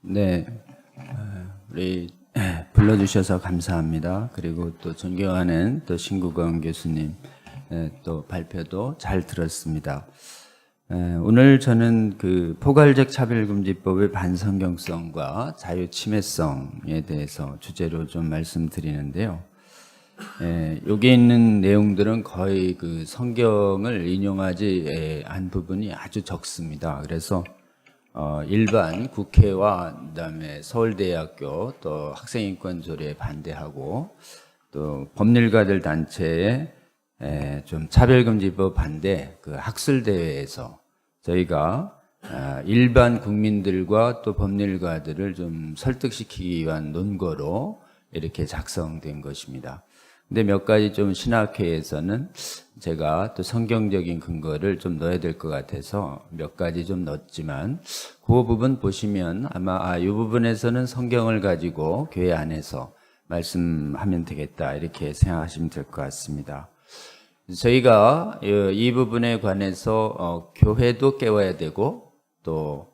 네, 우리 불러주셔서 감사합니다. 그리고 또 존경하는 또 신국원 교수님 또 발표도 잘 들었습니다. 오늘 저는 그 포괄적 차별금지법의 반성경성과 자유침해성에 대해서 주제로 좀 말씀드리는데요. 여기 있는 내용들은 거의 그 성경을 인용하지 않은 부분이 아주 적습니다. 그래서 일반 국회와 그다음에 서울대학교 또 학생인권조례에 반대하고 또 법률가들 단체에 좀 차별금지법 반대 그 학술대회에서 저희가 일반 국민들과 또 법률가들을 좀 설득시키기 위한 논거로 이렇게 작성된 것입니다. 근데 몇 가지 좀 신학회에서는 제가 또 성경적인 근거를 좀 넣어야 될 것 같아서 몇 가지 좀 넣었지만 그 부분 보시면 아마 이 부분에서는 성경을 가지고 교회 안에서 말씀하면 되겠다 이렇게 생각하시면 될 것 같습니다. 저희가 이 부분에 관해서 교회도 깨워야 되고 또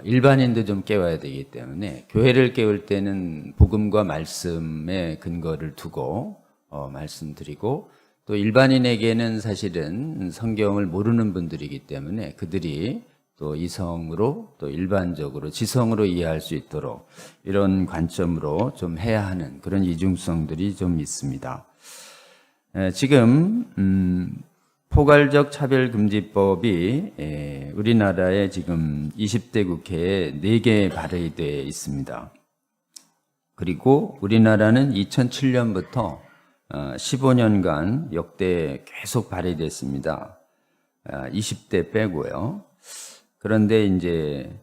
일반인도 좀 깨워야 되기 때문에 교회를 깨울 때는 복음과 말씀의 근거를 두고 말씀드리고 또 일반인에게는 사실은 성경을 모르는 분들이기 때문에 그들이 또 이성으로 또 일반적으로 지성으로 이해할 수 있도록 이런 관점으로 좀 해야 하는 그런 이중성들이 좀 있습니다. 지금 포괄적 차별금지법이 우리나라에 지금 20대 국회에 4개 발의되어 있습니다. 그리고 우리나라는 2007년부터 15년간 역대 계속 발의됐습니다. 20대 빼고요. 그런데 이제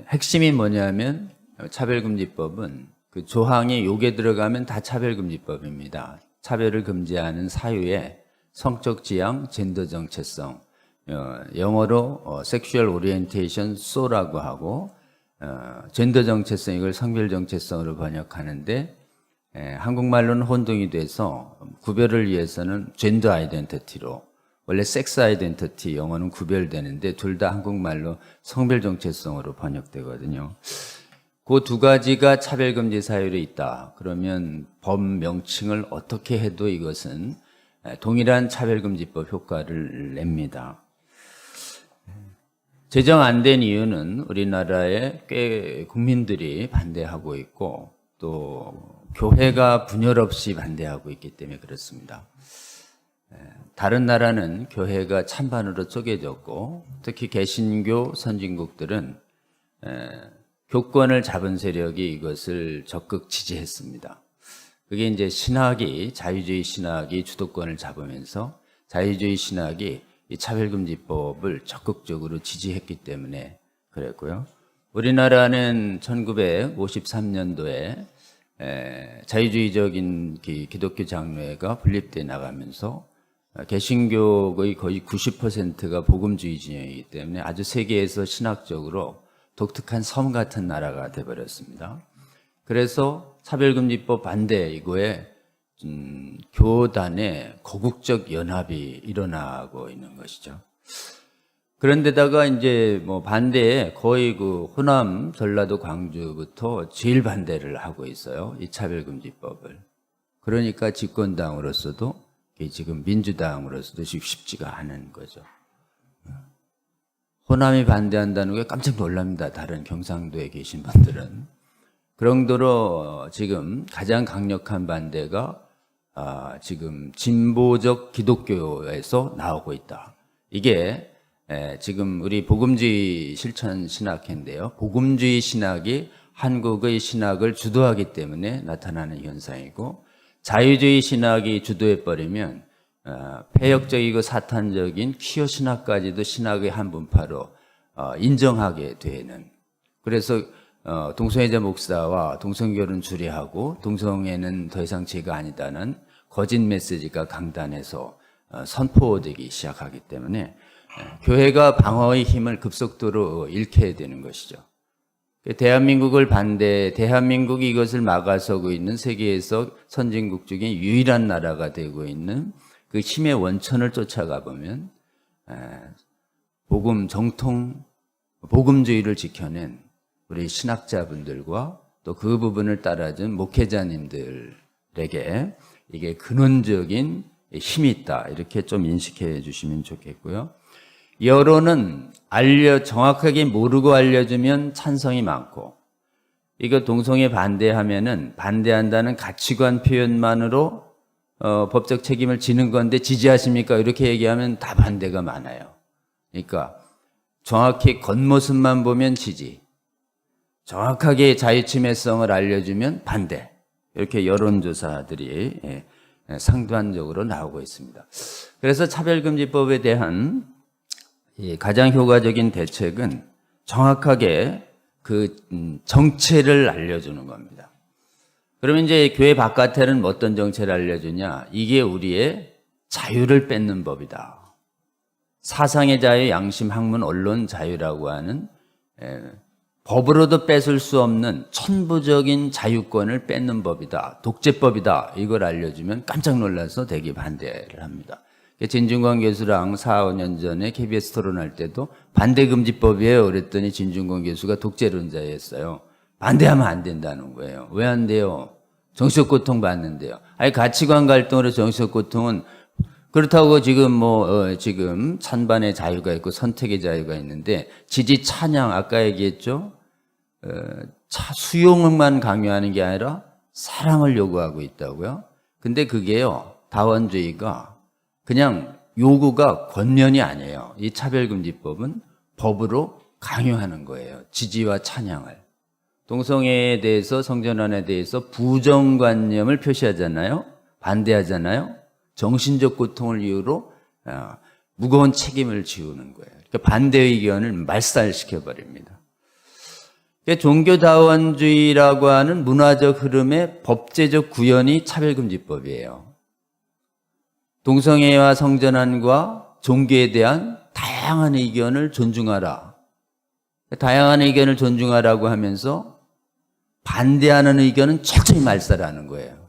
핵심이 뭐냐면 차별금지법은 그 조항이 요게 들어가면 다 차별금지법입니다. 차별을 금지하는 사유에 성적 지향, 젠더 정체성, 영어로 sexual orientation so라고 하고 젠더 정체성 이걸 성별 정체성으로 번역하는데 한국말로는 혼동이 돼서 구별을 위해서는 젠더 아이덴티티로 원래 섹스 아이덴티티 영어는 구별되는데 둘 다 한국말로 성별 정체성으로 번역되거든요. 그 두 가지가 차별금지 사유로 있다. 그러면 법 명칭을 어떻게 해도 이것은 동일한 차별금지법 효과를 냅니다. 제정 안 된 이유는 우리나라에 꽤 국민들이 반대하고 있고 또 교회가 분열 없이 반대하고 있기 때문에 그렇습니다. 다른 나라는 교회가 찬반으로 쪼개졌고 특히 개신교 선진국들은 교권을 잡은 세력이 이것을 적극 지지했습니다. 그게 이제 신학이 자유주의 신학이 주도권을 잡으면서 자유주의 신학이 이 차별금지법을 적극적으로 지지했기 때문에 그랬고요. 우리나라는 1953년도에 자유주의적인 기독교 장로회가 분립돼 나가면서 개신교의 거의 90%가 복음주의 진영이기 때문에 아주 세계에서 신학적으로 독특한 섬 같은 나라가 되어버렸습니다. 그래서 차별금지법 반대 이거에 교단의 거국적 연합이 일어나고 있는 것이죠. 그런데다가 이제 뭐 반대에 거의 그 호남, 전라도, 광주부터 제일 반대를 하고 있어요. 이 차별금지법을. 그러니까 집권당으로서도 지금 민주당으로서도 쉽지가 않은 거죠. 호남이 반대한다는 게 깜짝 놀랍니다. 다른 경상도에 계신 분들은. 그 정도로 지금 가장 강력한 반대가 지금 진보적 기독교에서 나오고 있다. 이게 지금 우리 복음주의 실천 신학회인데요. 복음주의 신학이 한국의 신학을 주도하기 때문에 나타나는 현상이고 자유주의 신학이 주도해버리면 폐역적이고 사탄적인 퀴어 신학까지도 신학의 한 분파로 인정하게 되는 그래서 동성애자 목사와 동성결혼 주례하고 동성애는 더 이상 죄가 아니다는 거짓 메시지가 강단에서 선포되기 시작하기 때문에 교회가 방어의 힘을 급속도로 잃게 되는 것이죠. 대한민국이 이것을 막아서고 있는 세계에서 선진국 중에 유일한 나라가 되고 있는 그 힘의 원천을 쫓아가 보면 복음주의를 지켜낸 우리 신학자분들과 또 그 부분을 따라준 목회자님들에게 이게 근원적인 힘이 있다. 이렇게 좀 인식해 주시면 좋겠고요. 여론은 정확하게 모르고 알려주면 찬성이 많고, 이거 동성애 반대하면은 반대한다는 가치관 표현만으로 법적 책임을 지는 건데 지지하십니까? 이렇게 얘기하면 다 반대가 많아요. 그러니까 정확히 겉모습만 보면 지지, 정확하게 자유침해성을 알려주면 반대, 이렇게 여론조사들이 상반적으로 나오고 있습니다. 그래서 차별금지법에 대한 가장 효과적인 대책은 정확하게 그 정체를 알려주는 겁니다. 그러면 이제 교회 바깥에는 어떤 정체를 알려주냐? 이게 우리의 자유를 뺏는 법이다. 사상의 자유, 양심, 학문, 언론 자유라고 하는 법으로도 뺏을 수 없는 천부적인 자유권을 뺏는 법이다. 독재법이다. 이걸 알려주면 깜짝 놀라서 되게 반대를 합니다. 진중권 교수랑 4, 5년 전에 KBS 토론할 때도 반대금지법이에요. 그랬더니 진중권 교수가 독재론자였어요. 반대하면 안 된다는 거예요. 왜 안 돼요? 정신적 고통 받는데요. 아니, 가치관 갈등으로 정신적 고통은 그렇다고 지금 지금 찬반의 자유가 있고 선택의 자유가 있는데, 지지 찬양 아까 얘기했죠? 수용만 강요하는 게 아니라 사랑을 요구하고 있다고요. 근데 그게요, 다원주의가 그냥 요구가 권면이 아니에요. 이 차별금지법은 법으로 강요하는 거예요. 지지와 찬양을. 동성애에 대해서, 성전환에 대해서 부정관념을 표시하잖아요. 반대하잖아요. 정신적 고통을 이유로 무거운 책임을 지우는 거예요. 그러니까 반대 의견을 말살시켜버립니다. 종교다원주의라고 하는 문화적 흐름의 법제적 구현이 차별금지법이에요. 동성애와 성전환과 종교에 대한 다양한 의견을 존중하라. 다양한 의견을 존중하라고 하면서 반대하는 의견은 철저히 말살하는 거예요.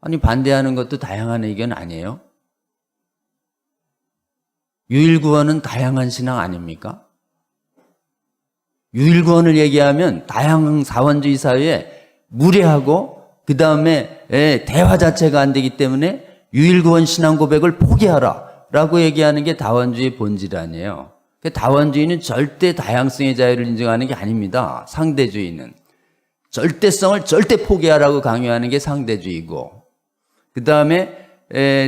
아니, 반대하는 것도 다양한 의견 아니에요? 유일구원은 다양한 신앙 아닙니까? 유일구원을 얘기하면 다양한 사원주의 사회에 무례하고 그 다음에 대화 자체가 안 되기 때문에 유일구원 신앙 고백을 포기하라 라고 얘기하는 게 다원주의 본질 아니에요. 다원주의는 절대 다양성의 자유를 인정하는 게 아닙니다. 상대주의는 절대성을 절대 포기하라고 강요하는 게 상대주의고, 그 다음에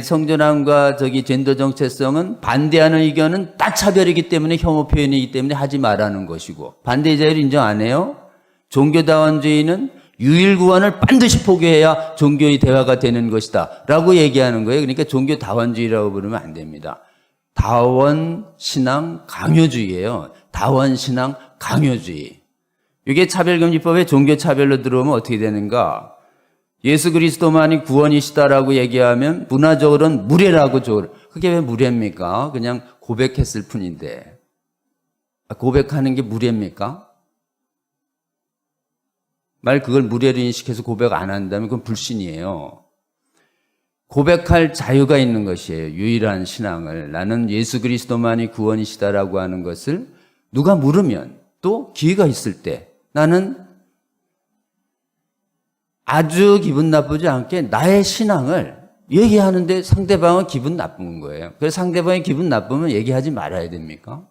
성전환과 젠더 정체성은 반대하는 의견은 따차별이기 때문에 혐오 표현이기 때문에 하지 말라는 것이고, 반대의 자유를 인정 안 해요. 종교다원주의는 유일구원을 반드시 포기해야 종교의 대화가 되는 것이다 라고 얘기하는 거예요. 그러니까 종교다원주의라고 부르면 안 됩니다. 다원신앙 강요주의예요. 다원신앙 강요주의. 이게 차별금지법에 종교차별로 들어오면 어떻게 되는가? 예수 그리스도만이 구원이시다라고 얘기하면 문화적으로는 무례라고 그게 왜 무례입니까? 그냥 고백했을 뿐인데. 고백하는 게 무례입니까? 그걸 무례로 인식해서 고백 안 한다면 그건 불신이에요. 고백할 자유가 있는 것이에요. 유일한 신앙을. 나는 예수 그리스도만이 구원이시다라고 하는 것을 누가 물으면, 또 기회가 있을 때 나는 아주 기분 나쁘지 않게 나의 신앙을 얘기하는데 상대방은 기분 나쁜 거예요. 그래서 상대방이 기분 나쁘면 얘기하지 말아야 됩니까?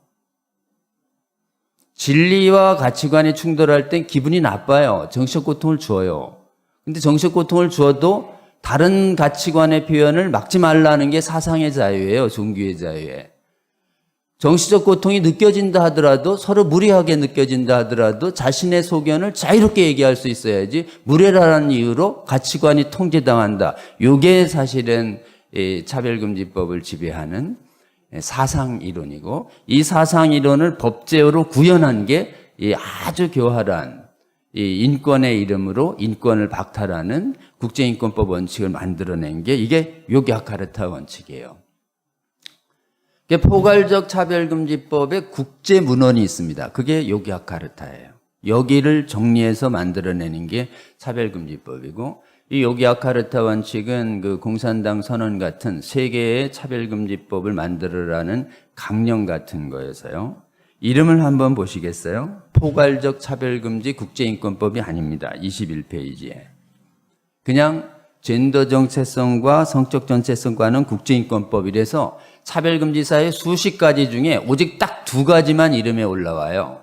진리와 가치관이 충돌할 땐 기분이 나빠요. 정신적 고통을 주어요. 근데 정신적 고통을 주어도 다른 가치관의 표현을 막지 말라는 게 사상의 자유예요. 종교의 자유에. 정신적 고통이 느껴진다 하더라도, 서로 무례하게 느껴진다 하더라도 자신의 소견을 자유롭게 얘기할 수 있어야지, 무례라는 이유로 가치관이 통제당한다. 이게 사실은 차별금지법을 지배하는 사상이론이고, 이 사상이론을 법제어로 구현한 게 아주 교활한 인권의 이름으로 인권을 박탈하는 국제인권법 원칙을 만들어낸 게 이게 요기야카르타 원칙이에요. 포괄적 차별금지법에 국제문헌이 있습니다. 그게 요기야카르타예요. 여기를 정리해서 만들어내는 게 차별금지법이고, 이 요기야카르타 원칙은 그 공산당 선언 같은 세계의 차별금지법을 만들어라는 강령 같은 거여서요. 이름을 한번 보시겠어요? 포괄적 차별금지 국제인권법이 아닙니다. 21페이지에. 그냥 젠더 정체성과 성적 정체성과는 국제인권법이라서 차별금지 사회 수십 가지 중에 오직 딱 두 가지만 이름에 올라와요.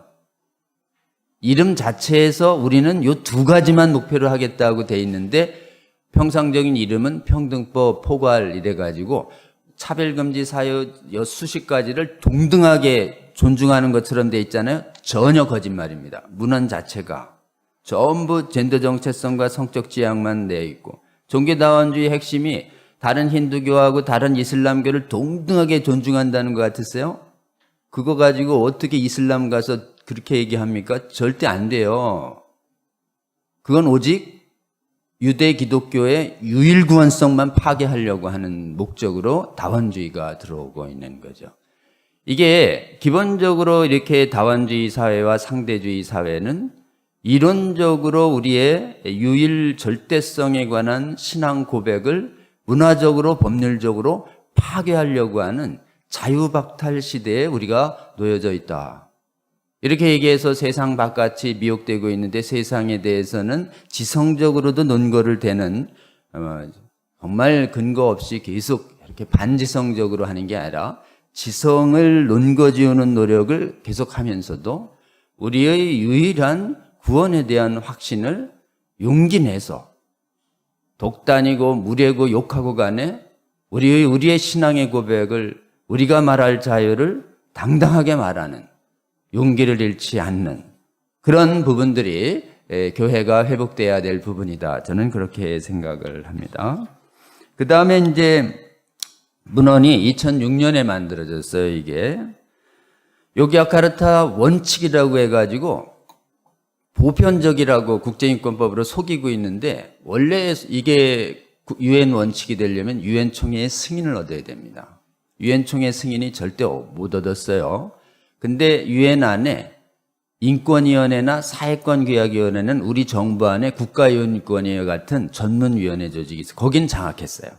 이름 자체에서 우리는 이 두 가지만 목표로 하겠다고 돼 있는데 평상적인 이름은 평등법, 포괄 이래가지고 차별금지 사유 수십 가지를 동등하게 존중하는 것처럼 돼 있잖아요. 전혀 거짓말입니다. 문헌 자체가 전부 젠더 정체성과 성적 지향만 돼 있고 종교다원주의 핵심이 다른 힌두교하고 다른 이슬람교를 동등하게 존중한다는 것 같으세요? 그거 가지고 어떻게 이슬람 가서 그렇게 얘기합니까? 절대 안 돼요. 그건 오직 유대 기독교의 유일구원성만 파괴하려고 하는 목적으로 다원주의가 들어오고 있는 거죠. 이게 기본적으로 이렇게 다원주의 사회와 상대주의 사회는 이론적으로 우리의 유일 절대성에 관한 신앙 고백을 문화적으로 법률적으로 파괴하려고 하는 자유박탈 시대에 우리가 놓여져 있다. 이렇게 얘기해서 세상 바깥이 미혹되고 있는데 세상에 대해서는 지성적으로도 논거를 대는 정말 근거 없이 계속 이렇게 반지성적으로 하는 게 아니라 지성을 논거지우는 노력을 계속하면서도 우리의 유일한 구원에 대한 확신을 용기 내서 독단이고 무례고 욕하고 간에 우리의 신앙의 고백을 우리가 말할 자유를 당당하게 말하는 용기를 잃지 않는 그런 부분들이 교회가 회복돼야 될 부분이다. 저는 그렇게 생각을 합니다. 그 다음에 이제 문헌이 2006년에 만들어졌어요. 이게 요기야카르타 원칙이라고 해가지고 보편적이라고 국제인권법으로 속이고 있는데 원래 이게 유엔 원칙이 되려면 유엔 총회의 승인을 얻어야 됩니다. 유엔 총회 승인이 절대 못 얻었어요. 근데 유엔 안에 인권위원회나 사회권규약위원회는 우리 정부 안에 국가인권위원회 같은 전문위원회 조직이 있어요. 거긴 장악했어요.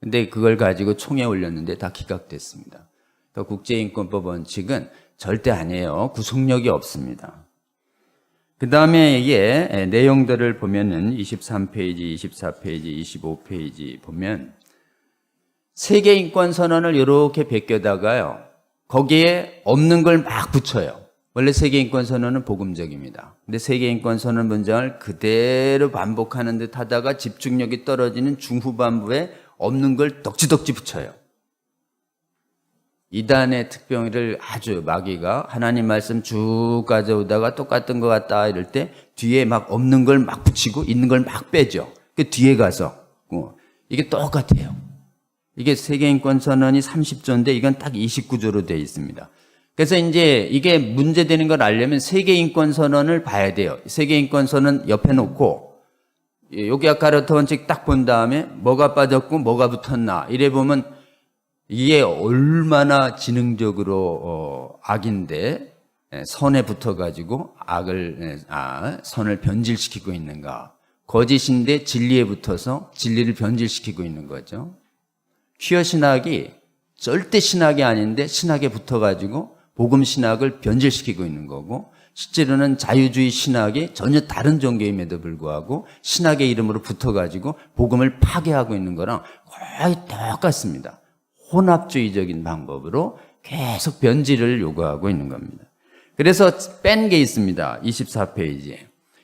근데 그걸 가지고 총회에 올렸는데 다 기각됐습니다. 국제인권법 원칙은 절대 아니에요. 구속력이 없습니다. 그 다음에 이게 내용들을 보면은 23페이지, 24페이지, 25페이지 보면 세계인권선언을 이렇게 베껴다가요. 거기에 없는 걸 막 붙여요. 원래 세계인권선언은 복음적입니다. 근데 세계인권선언 문장을 그대로 반복하는 듯 하다가 집중력이 떨어지는 중후반부에 없는 걸 덕지덕지 붙여요. 이단의 특병을 아주 마귀가 하나님 말씀 쭉 가져오다가 똑같은 것 같다 이럴 때 뒤에 막 없는 걸 막 붙이고 있는 걸 막 빼죠. 그 뒤에 가서 이게 똑같아요. 이게 세계인권선언이 30조인데 이건 딱 29조로 되어 있습니다. 그래서 이제 이게 문제되는 걸 알려면 세계인권선언을 봐야 돼요. 세계인권선언 옆에 놓고 요기야카르타 원칙 딱 본 다음에 뭐가 빠졌고 뭐가 붙었나 이래 보면 이게 얼마나 지능적으로 악인데 선에 붙어가지고 선을 변질시키고 있는가. 거짓인데 진리에 붙어서 진리를 변질시키고 있는 거죠. 퀴어 신학이 절대 신학이 아닌데 신학에 붙어가지고 복음 신학을 변질시키고 있는 거고 실제로는 자유주의 신학이 전혀 다른 종교임에도 불구하고 신학의 이름으로 붙어가지고 복음을 파괴하고 있는 거랑 거의 똑같습니다. 혼합주의적인 방법으로 계속 변질을 요구하고 있는 겁니다. 그래서 뺀 게 있습니다. 24페이지에.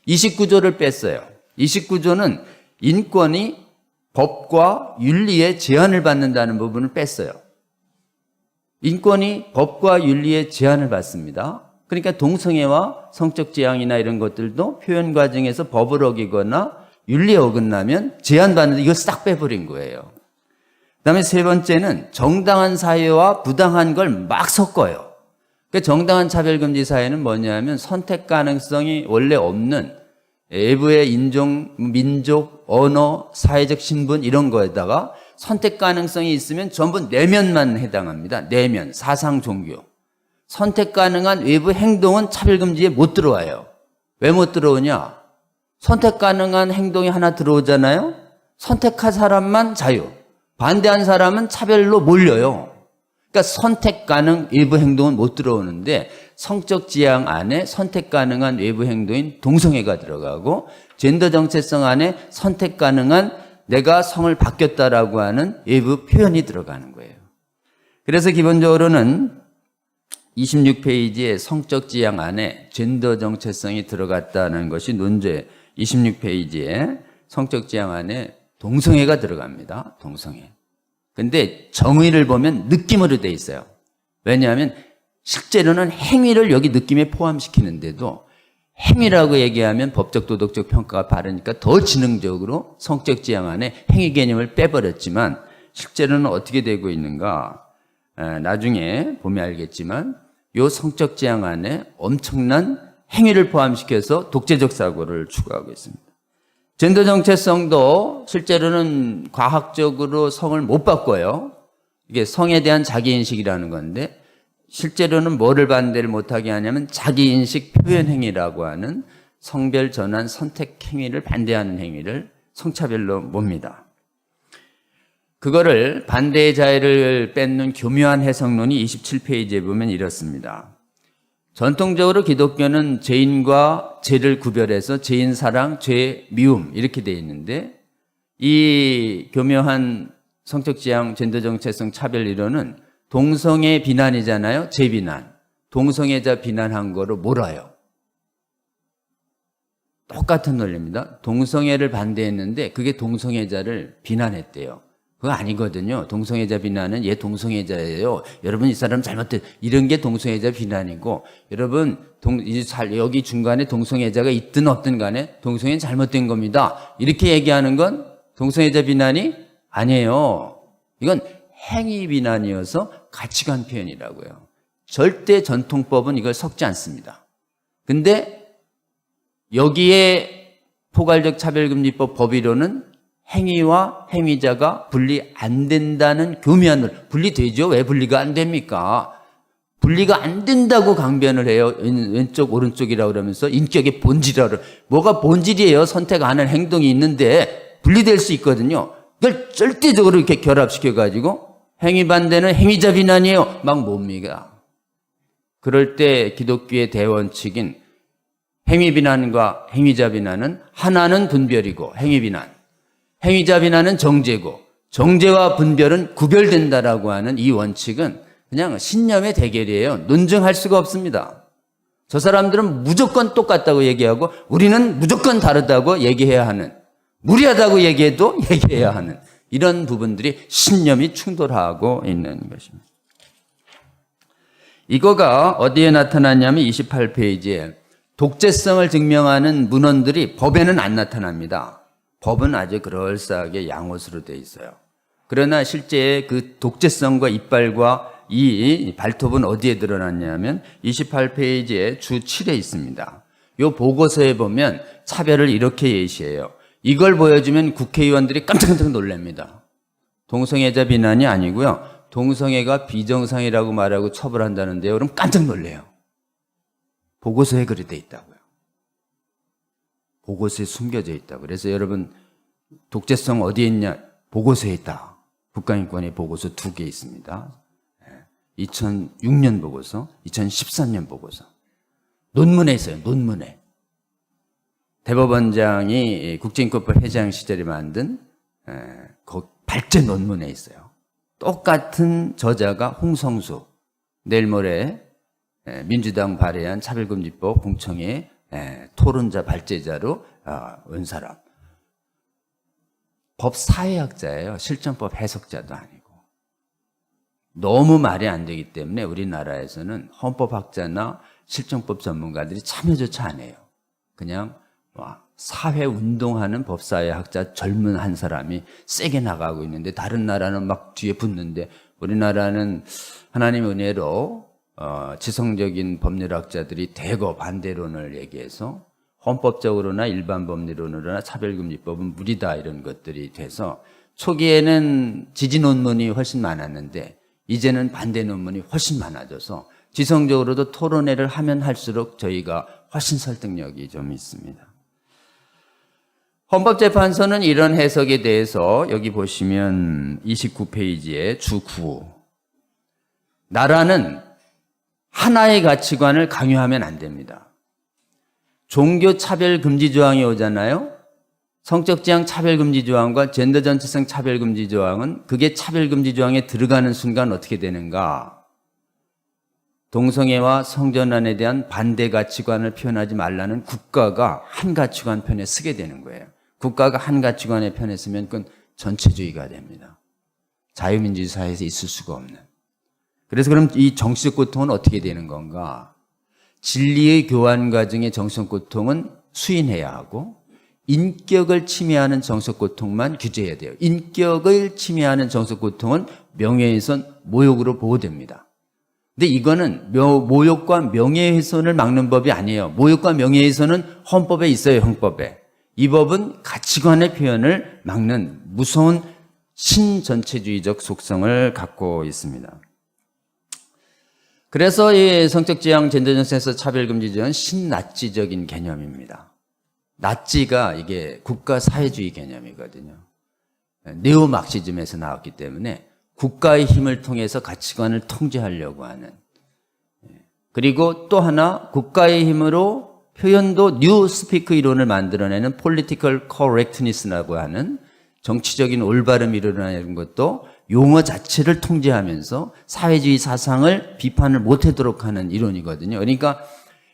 29조를 뺐어요. 29조는 인권이 법과 윤리에 제한을 받는다는 부분을 뺐어요. 인권이 법과 윤리에 제한을 받습니다. 그러니까 동성애와 성적 지향이나 이런 것들도 표현 과정에서 법을 어기거나 윤리에 어긋나면 제한받는데 이걸 싹 빼버린 거예요. 그 다음에 세 번째는 정당한 사회와 부당한 걸 막 섞어요. 그러니까 정당한 차별금지 사회는 뭐냐면 선택 가능성이 원래 없는 외부의 인종, 민족, 언어, 사회적 신분 이런 거에다가 선택 가능성이 있으면 전부 내면만 해당합니다. 내면, 사상, 종교. 선택 가능한 외부 행동은 차별금지에 못 들어와요. 왜 못 들어오냐? 선택 가능한 행동이 하나 들어오잖아요. 선택한 사람만 자유. 반대한 사람은 차별로 몰려요. 그러니까 선택 가능 외부 행동은 못 들어오는데 성적 지향 안에 선택 가능한 외부 행동인 동성애가 들어가고 젠더 정체성 안에 선택 가능한 내가 성을 바뀌었다라고 하는 외부 표현이 들어가는 거예요. 그래서 기본적으로는 26페이지에 성적 지향 안에 젠더 정체성이 들어갔다는 것이 논제 26페이지에 성적 지향 안에 동성애가 들어갑니다. 동성애. 근데 정의를 보면 느낌으로 돼 있어요. 왜냐하면 실제로는 행위를 여기 느낌에 포함시키는데도 행위라고 얘기하면 법적 도덕적 평가가 바르니까 더 지능적으로 성적 지향 안에 행위 개념을 빼버렸지만 실제로는 어떻게 되고 있는가? 나중에 보면 알겠지만 이 성적 지향 안에 엄청난 행위를 포함시켜서 독재적 사고를 추구하고 있습니다. 젠더 정체성도 실제로는 과학적으로 성을 못 바꿔요. 이게 성에 대한 자기인식이라는 건데 실제로는 뭐를 반대를 못하게 하냐면 자기인식 표현행위라고 하는 성별 전환 선택 행위를 반대하는 행위를 성차별로 봅니다. 그거를 반대의 자유를 뺏는 교묘한 해석론이 27페이지에 보면 이렇습니다. 전통적으로 기독교는 죄인과 죄를 구별해서 죄인 사랑, 죄 미움 이렇게 되어 있는데 이 교묘한 성적 지향, 젠더 정체성 차별 이론은 동성애 비난이잖아요. 죄 비난. 동성애자 비난한 거로 몰아요. 똑같은 논리입니다. 동성애를 반대했는데 그게 동성애자를 비난했대요. 그거 아니거든요. 동성애자 비난은 얘 동성애자예요. 여러분 이 사람 잘못됐. 이런 게 동성애자 비난이고 여러분 여기 중간에 동성애자가 있든 없든 간에 동성애는 잘못된 겁니다. 이렇게 얘기하는 건 동성애자 비난이 아니에요. 이건 행위 비난이어서 가치관 표현이라고요. 절대 전통법은 이걸 섞지 않습니다. 근데 여기에 포괄적 차별금지법 법이론은 행위와 행위자가 분리 안 된다는 교묘한 논리. 분리되죠? 왜 분리가 안 됩니까? 분리가 안 된다고 강변을 해요. 왼쪽 오른쪽이라고 그러면서 인격의 본질이라고. 뭐가 본질이에요? 선택 안 할 행동이 있는데 분리될 수 있거든요. 그걸 절대적으로 이렇게 결합시켜가지고 행위 반대는 행위자 비난이에요. 막 뭡니까? 그럴 때 기독교의 대원칙인 행위 비난과 행위자 비난은 하나는 분별이고 행위 비난. 행위자 비난은 정죄고 정죄와 분별은 구별된다라고 하는 이 원칙은 그냥 신념의 대결이에요. 논증할 수가 없습니다. 저 사람들은 무조건 똑같다고 얘기하고 우리는 무조건 다르다고 얘기해야 하는 무리하다고 얘기해도 얘기해야 하는 이런 부분들이 신념이 충돌하고 있는 것입니다. 이거가 어디에 나타났냐면 28페이지에 독재성을 증명하는 문헌들이 법에는 안 나타납니다. 법은 아주 그럴싸하게 양호수로 되어 있어요. 그러나 실제 그 독재성과 이빨과 이 발톱은 어디에 드러났냐면 28페이지에 주 7에 있습니다. 이 보고서에 보면 차별을 이렇게 예시해요. 이걸 보여주면 국회의원들이 깜짝깜짝 놀랍니다. 동성애자 비난이 아니고요. 동성애가 비정상이라고 말하고 처벌한다는데요. 그럼 깜짝 놀래요. 보고서에 그리 돼 있다고요. 보고서에 숨겨져 있다고. 그래서 여러분 독재성 어디에 있냐? 보고서에 있다. 국가인권의 보고서 2개 있습니다. 2006년 보고서, 2013년 보고서. 논문에 있어요. 논문에. 대법원장이 국제인권법 회장 시절에 만든 발제 논문에 있어요. 똑같은 저자가 홍성수, 내일 모레 민주당 발의한 차별금지법 공청회 토론자 발제자로 온 사람. 법 사회학자예요. 실정법 해석자도 아니고. 너무 말이 안 되기 때문에 우리나라에서는 헌법학자나 실정법 전문가들이 참여조차 안 해요. 그냥 사회운동하는 법사회학자 젊은 한 사람이 세게 나가고 있는데 다른 나라는 막 뒤에 붙는데 우리나라는 하나님의 은혜로 지성적인 법률학자들이 대거 반대론을 얘기해서 헌법적으로나 일반 법리론으로나 차별금지법은 무리다 이런 것들이 돼서 초기에는 지지 논문이 훨씬 많았는데 이제는 반대 논문이 훨씬 많아져서 지성적으로도 토론회를 하면 할수록 저희가 훨씬 설득력이 좀 있습니다. 헌법재판소는 이런 해석에 대해서 여기 보시면 29페이지에 주 9. 나라는 하나의 가치관을 강요하면 안 됩니다. 종교 차별 금지 조항이 오잖아요. 성적 지향 차별 금지 조항과 젠더 전체성 차별 금지 조항은 그게 차별 금지 조항에 들어가는 순간 어떻게 되는가? 동성애와 성전환에 대한 반대 가치관을 표현하지 말라는 국가가 한 가치관 편에 서게 되는 거예요. 국가가 한 가치관의 편에 서면 그건 전체주의가 됩니다. 자유민주주의 사회에서 있을 수가 없는. 그래서 그럼 이 정치적 고통은 어떻게 되는 건가? 진리의 교환 과정의 정치적 고통은 수인해야 하고 인격을 침해하는 정치적 고통만 규제해야 돼요. 인격을 침해하는 정치적 고통은 명예훼손, 모욕으로 보호됩니다. 근데 이거는 모욕과 명예훼손을 막는 법이 아니에요. 모욕과 명예훼손은 헌법에 있어요, 헌법에. 이 법은 가치관의 표현을 막는 무서운 신전체주의적 속성을 갖고 있습니다. 그래서 이 성적 지향 젠더 전체에서 차별금지제는 신나치적인 개념입니다. 나치가 이게 국가 사회주의 개념이거든요. 네오막시즘에서 나왔기 때문에 국가의 힘을 통해서 가치관을 통제하려고 하는. 그리고 또 하나 국가의 힘으로 표현도 뉴 스피크 이론을 만들어내는 political correctness라고 하는 정치적인 올바름이 일어나는 것도 용어 자체를 통제하면서 사회주의 사상을 비판을 못하도록 하는 이론이거든요. 그러니까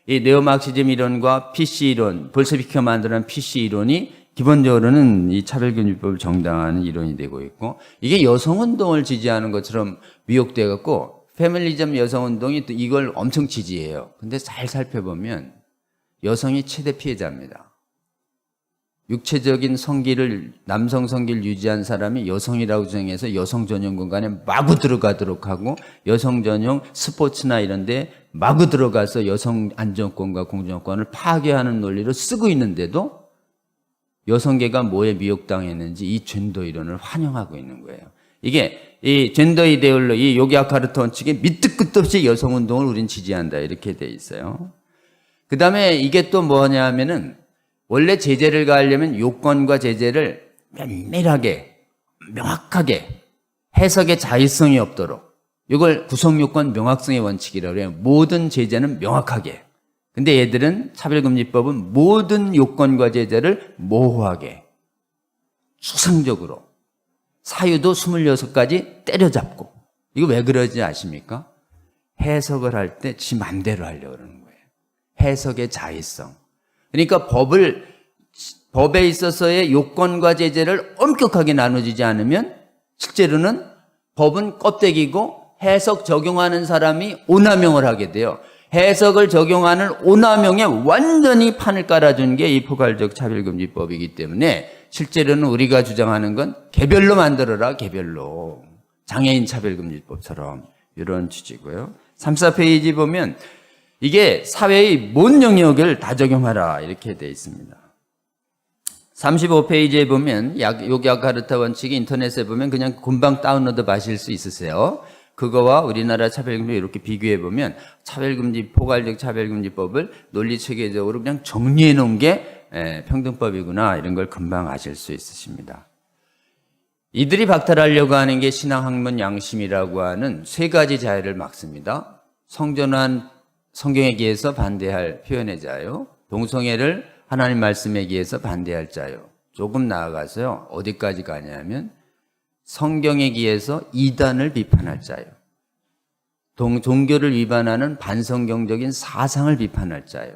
이 네오막시즘 이론과 PC 이론, 볼셰비키가 만들어낸 PC 이론이 기본적으로는 이 차별금지법을 정당화하는 이론이 되고 있고, 이게 여성운동을 지지하는 것처럼 미혹되어 갖고 페미니즘 여성운동이 또 이걸 엄청 지지해요. 근데 잘 살펴보면 여성이 최대 피해자입니다. 육체적인 성기를, 남성 성기를 유지한 사람이 여성이라고 정해서 여성 전용 공간에 마구 들어가도록 하고, 여성 전용 스포츠나 이런 데 마구 들어가서 여성 안전권과 공정권을 파괴하는 논리로 쓰고 있는데도 여성계가 뭐에 미혹당했는지 이 젠더 이론을 환영하고 있는 거예요. 이게 이 젠더 이데올로기, 이 요기야카르타 원칙에 밑도 끝도 없이 여성운동을 우린 지지한다, 이렇게 돼 있어요. 그 다음에 이게 또 뭐냐 하면은, 원래 제재를 가하려면 요건과 제재를 면밀하게, 명확하게 해석의 자율성이 없도록, 이걸 구성요건 명확성의 원칙이라고 해요. 모든 제재는 명확하게. 근데 얘들은 차별금지법은 모든 요건과 제재를 모호하게, 수상적으로, 사유도 26가지 때려잡고. 이거 왜 그러지 아십니까? 해석을 할 때 지 맘대로 하려고 그러는 거예요. 해석의 자의성. 그러니까 법에 있어서의 요건과 제재를 엄격하게 나눠주지 않으면 실제로는 법은 껍데기고 해석 적용하는 사람이 오남용을 하게 돼요. 해석을 적용하는 오남용에 완전히 판을 깔아준 게 이 포괄적 차별금지법이기 때문에 실제로는 우리가 주장하는 건 개별로 만들어라, 개별로. 장애인 차별금지법처럼 이런 취지고요. 3, 4페이지 보면 이게 사회의 모든 영역을 다 적용하라, 이렇게 되어 있습니다. 35페이지에 보면 요기야카르타 원칙이 인터넷에 보면 그냥 금방 다운로드 하실 수 있으세요. 그거와 우리나라 차별금지 이렇게 비교해 보면 차별금지, 포괄적 차별금지법을 논리체계적으로 그냥 정리해 놓은 게 평등법이구나, 이런 걸 금방 아실 수 있으십니다. 이들이 박탈하려고 하는 게 신앙학문 양심이라고 하는 세 가지 자유를 막습니다. 성전환, 성경에 기해서 반대할 표현의 자유, 동성애를 하나님 말씀에 기해서 반대할 자유, 조금 나아가서요, 어디까지 가냐면 성경에 기해서 이단을 비판할 자유, 종교를 위반하는 반성경적인 사상을 비판할 자유,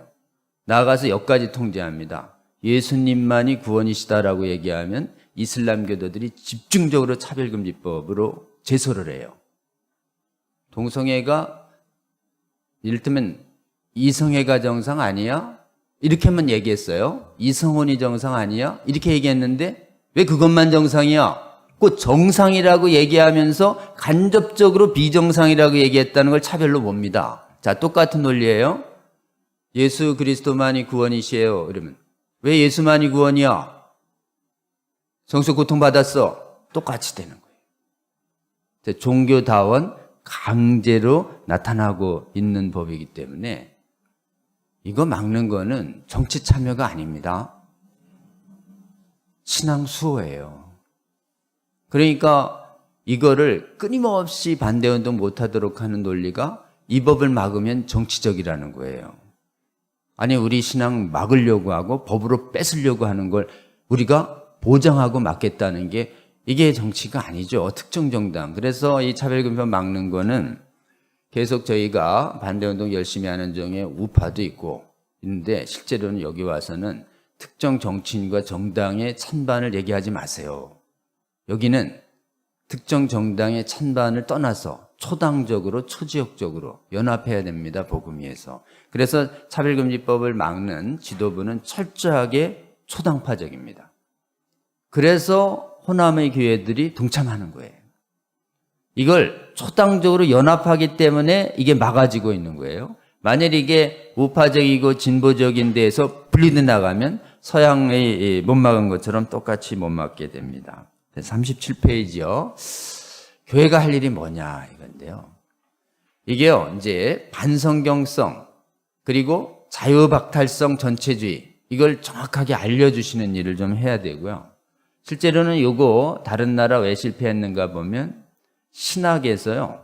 나아가서 여기까지 통제합니다. 예수님만이 구원이시다라고 얘기하면 이슬람교도들이 집중적으로 차별금지법으로 제소를 해요. 동성애가 이를테면 이성애가 정상 아니야? 이렇게만 얘기했어요. 이성혼이 정상 아니야? 이렇게 얘기했는데 왜 그것만 정상이야? 그 정상이라고 얘기하면서 간접적으로 비정상이라고 얘기했다는 걸 차별로 봅니다. 자, 똑같은 논리예요. 예수 그리스도만이 구원이시에요. 이러면 왜 예수만이 구원이야? 성수 고통받았어. 똑같이 되는 거예요. 종교다원 강제로 나타나고 있는 법이기 때문에 이거 막는 거는 정치 참여가 아닙니다. 신앙 수호예요. 그러니까 이거를 끊임없이 반대운동 못하도록 하는 논리가 이 법을 막으면 정치적이라는 거예요. 아니 우리 신앙 막으려고 하고 법으로 뺏으려고 하는 걸 우리가 보장하고 막겠다는 게 이게 정치가 아니죠. 특정 정당. 그래서 이 차별금지법 막는 거는 계속 저희가 반대운동 열심히 하는 중에 우파도 있고 있는데 실제로는 여기 와서는 특정 정치인과 정당의 찬반을 얘기하지 마세요. 여기는 특정 정당의 찬반을 떠나서 초당적으로 초지역적으로 연합해야 됩니다. 복음위에서. 그래서 차별금지법을 막는 지도부는 철저하게 초당파적입니다. 그래서 호남의 교회들이 동참하는 거예요. 이걸 초당적으로 연합하기 때문에 이게 막아지고 있는 거예요. 만일 이게 우파적이고 진보적인 데에서 분리돼 나가면 서양의 못 막은 것처럼 똑같이 못 막게 됩니다. 37페이지요. 교회가 할 일이 뭐냐 이건데요. 이게요, 이제 반성경성 그리고 자유박탈성 전체주의 이걸 정확하게 알려주시는 일을 좀 해야 되고요. 실제로는 요거 다른 나라 왜 실패했는가 보면 신학에서요.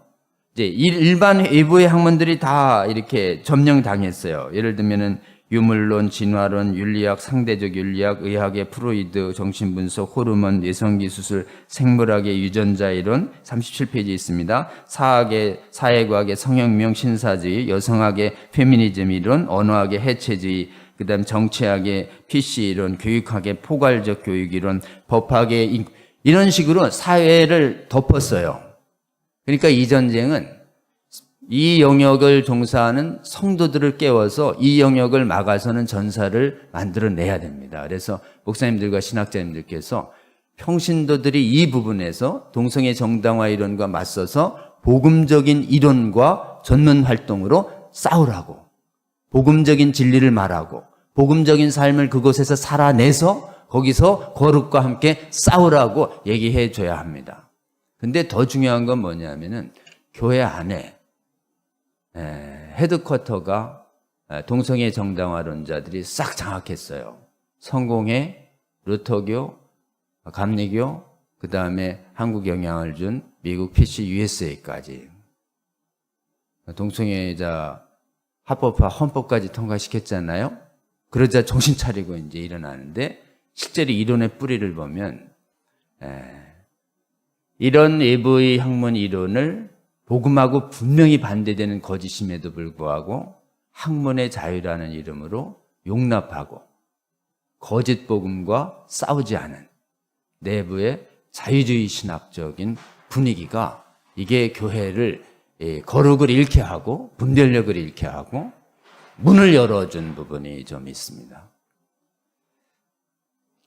이제 일반 외부의 학문들이 다 이렇게 점령당했어요. 예를 들면은 유물론, 진화론, 윤리학, 상대적 윤리학, 의학의 프로이드, 정신분석, 호르몬, 내성기 수술, 생물학의 유전자 이론 37페이지에 있습니다. 사학의 사회과학의 성혁명 신사주의, 여성학의 페미니즘 이론, 언어학의 해체주의, 그다음 정치학의 PC 이론, 교육학의 포괄적 교육 이론, 법학의 이런 식으로 사회를 덮었어요. 그러니까 이 전쟁은 이 영역을 종사하는 성도들을 깨워서 이 영역을 막아서는 전사를 만들어내야 됩니다. 그래서 목사님들과 신학자님들께서 평신도들이 이 부분에서 동성애 정당화 이론과 맞서서 복음적인 이론과 전문 활동으로 싸우라고, 복음적인 진리를 말하고 복음적인 삶을 그곳에서 살아내서 거기서 거룩과 함께 싸우라고 얘기해 줘야 합니다. 근데 더 중요한 건 뭐냐면은 교회 안에 헤드쿼터가 동성애 정당화론자들이 싹 장악했어요. 성공회, 루터교, 감리교, 그 다음에 한국 영향을 준 미국 PC USA까지. 동성애자 합법화 헌법까지 통과시켰잖아요. 그러자 정신 차리고 이제 일어나는데 실제로 이론의 뿌리를 보면 이런 외부의 학문 이론을 복음하고 분명히 반대되는 거짓임에도 불구하고 학문의 자유라는 이름으로 용납하고 거짓 복음과 싸우지 않은 내부의 자유주의 신학적인 분위기가 이게 교회를 거룩을 잃게 하고 분별력을 잃게 하고 문을 열어준 부분이 좀 있습니다.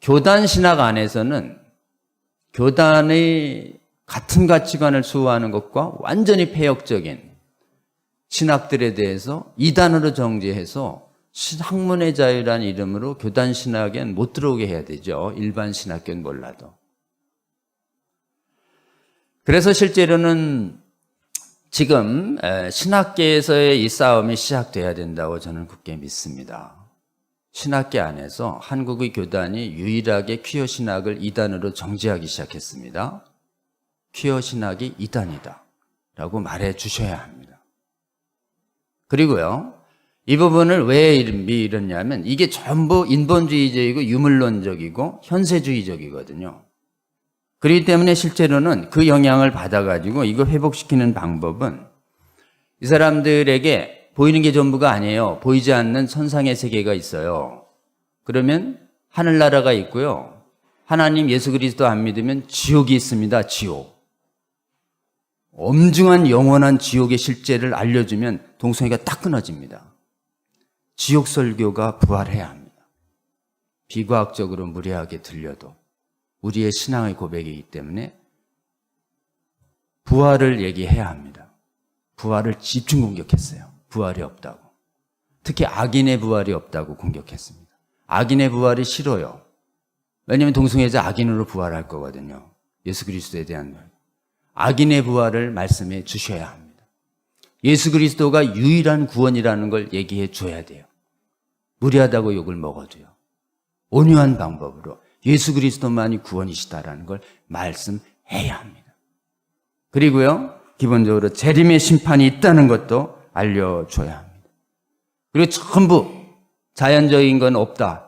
교단 신학 안에서는 교단의 같은 가치관을 수호하는 것과 완전히 폐역적인 신학들에 대해서 이단으로 정죄해서 학문의 자유라는 이름으로 교단 신학엔 못 들어오게 해야 되죠. 일반 신학교는 몰라도. 그래서 실제로는 지금 신학계에서의 이 싸움이 시작돼야 된다고 저는 굳게 믿습니다. 신학계 안에서 한국의 교단이 유일하게 퀴어 신학을 이단으로 정죄하기 시작했습니다. 퀴어 신학이 이단이다 라고 말해 주셔야 합니다. 그리고요, 이 부분을 왜 이러냐면 이게 전부 인본주의적이고 유물론적이고 현세주의적이거든요. 그렇기 때문에 실제로는 그 영향을 받아가지고 이거 회복시키는 방법은 이 사람들에게 보이는 게 전부가 아니에요. 보이지 않는 선상의 세계가 있어요. 그러면 하늘나라가 있고요. 하나님 예수 그리스도 안 믿으면 지옥이 있습니다. 지옥. 엄중한 영원한 지옥의 실제를 알려주면 동성애가 딱 끊어집니다. 지옥 설교가 부활해야 합니다. 비과학적으로 무례하게 들려도 우리의 신앙의 고백이기 때문에 부활을 얘기해야 합니다. 부활을 집중 공격했어요. 부활이 없다고. 특히 악인의 부활이 없다고 공격했습니다. 악인의 부활이 싫어요. 왜냐하면 동성애자 악인으로 부활할 거거든요. 예수 그리스도에 대한 말. 악인의 부활을 말씀해 주셔야 합니다. 예수 그리스도가 유일한 구원이라는 걸 얘기해 줘야 돼요. 무리하다고 욕을 먹어도요. 온유한 방법으로 예수 그리스도만이 구원이시다라는 걸 말씀해야 합니다. 그리고요, 기본적으로 재림의 심판이 있다는 것도 알려줘야 합니다. 그리고 전부 자연적인 건 없다.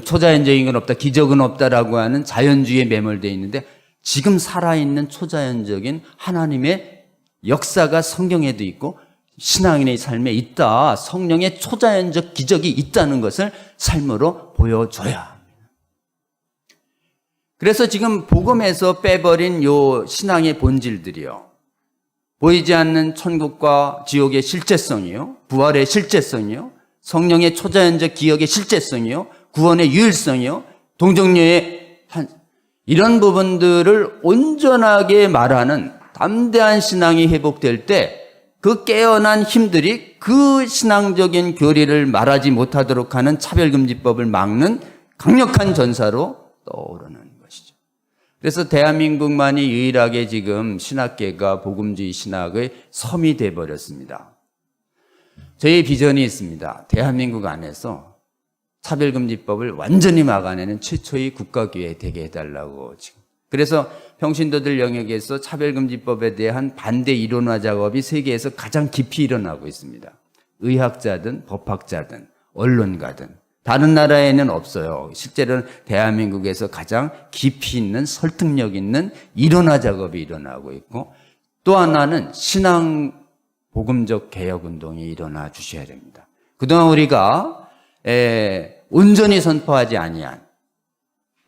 초자연적인 건 없다. 기적은 없다라고 하는 자연주의에 매몰되어 있는데 지금 살아있는 초자연적인 하나님의 역사가 성경에도 있고 신앙인의 삶에 있다. 성령의 초자연적 기적이 있다는 것을 삶으로 보여줘야 합니다. 그래서 지금 복음에서 빼버린 요 신앙의 본질들이요. 보이지 않는 천국과 지옥의 실제성이요. 부활의 실제성이요. 성령의 초자연적 기억의 실제성이요. 구원의 유일성이요. 동정녀의 이런 부분들을 온전하게 말하는 담대한 신앙이 회복될 때 그 깨어난 힘들이 그 신앙적인 교리를 말하지 못하도록 하는 차별금지법을 막는 강력한 전사로 떠오르는 것이죠. 그래서 대한민국만이 유일하게 지금 신학계가 복음주의 신학의 섬이 되어버렸습니다. 저희 비전이 있습니다. 대한민국 안에서 차별금지법을 완전히 막아내는 최초의 국가교회 되게 해달라고 지금. 그래서 평신도들 영역에서 차별금지법에 대한 반대 이론화 작업이 세계에서 가장 깊이 일어나고 있습니다. 의학자든 법학자든 언론가든 다른 나라에는 없어요. 실제로는 대한민국에서 가장 깊이 있는 설득력 있는 이론화 작업이 일어나고 있고 또 하나는 신앙 복음적 개혁운동이 일어나 주셔야 됩니다. 그동안 우리가 온전히 선포하지 아니한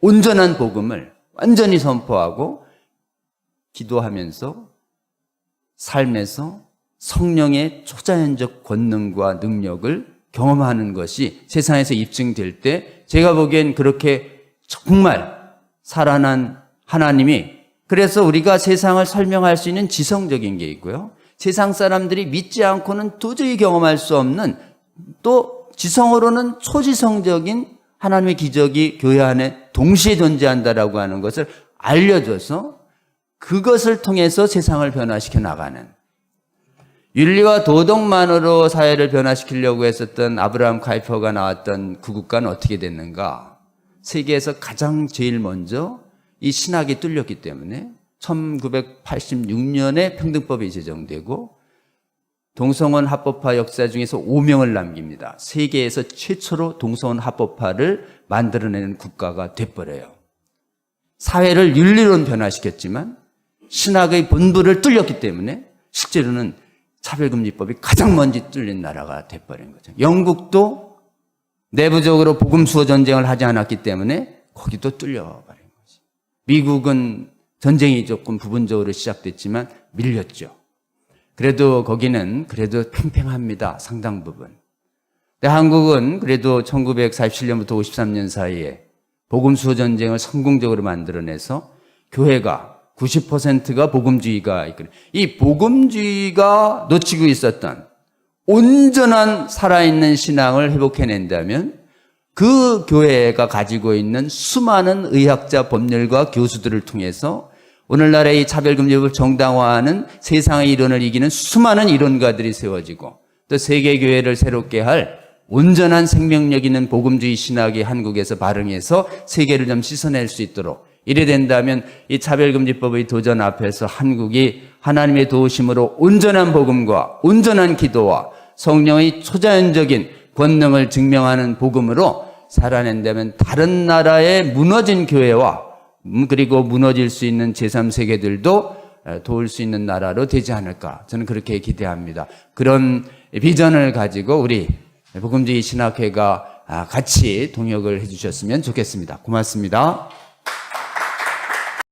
온전한 복음을 완전히 선포하고 기도하면서 삶에서 성령의 초자연적 권능과 능력을 경험하는 것이 세상에서 입증될 때 제가 보기엔 그렇게 정말 살아난 하나님이 그래서 우리가 세상을 설명할 수 있는 지성적인 게 있고요. 세상 사람들이 믿지 않고는 도저히 경험할 수 없는 또 지성으로는 초지성적인 하나님의 기적이 교회 안에 동시에 존재한다라고 하는 것을 알려줘서 그것을 통해서 세상을 변화시켜 나가는 윤리와 도덕만으로 사회를 변화시키려고 했었던 아브라함 카이퍼가 나왔던 그 국가는 어떻게 됐는가? 세계에서 가장 제일 먼저 이 신학이 뚫렸기 때문에 1986년에 평등법이 제정되고 동성혼 합법화 역사 중에서 5명을 남깁니다. 세계에서 최초로 동성혼 합법화를 만들어내는 국가가 돼버려요. 사회를 윤리론 변화시켰지만 신학의 본부를 뚫렸기 때문에 실제로는 차별금지법이 가장 먼저 뚫린 나라가 돼버린 거죠. 영국도 내부적으로 복음수호 전쟁을 하지 않았기 때문에 거기도 뚫려버린 거죠. 미국은 전쟁이 조금 부분적으로 시작됐지만 밀렸죠. 그래도 거기는 그래도 팽팽합니다. 상당 부분. 근데 한국은 그래도 1947년부터 53년 사이에 복음수호 전쟁을 성공적으로 만들어내서 교회가 90%가 복음주의가 있거든요. 이 복음주의가 놓치고 있었던 온전한 살아있는 신앙을 회복해낸다면 그 교회가 가지고 있는 수많은 의학자, 법률가, 교수들을 통해서 오늘날의 이 차별금지법을 정당화하는 세상의 이론을 이기는 수많은 이론가들이 세워지고 또 세계교회를 새롭게 할 온전한 생명력 있는 복음주의 신학이 한국에서 발흥해서 세계를 좀 씻어낼 수 있도록 이래 된다면 이 차별금지법의 도전 앞에서 한국이 하나님의 도우심으로 온전한 복음과 온전한 기도와 성령의 초자연적인 권능을 증명하는 복음으로 살아낸다면 다른 나라의 무너진 교회와 그리고 무너질 수 있는 제3세계들도 도울 수 있는 나라로 되지 않을까 저는 그렇게 기대합니다. 그런 비전을 가지고 우리 복음주의 신학회가 같이 동역을 해주셨으면 좋겠습니다. 고맙습니다.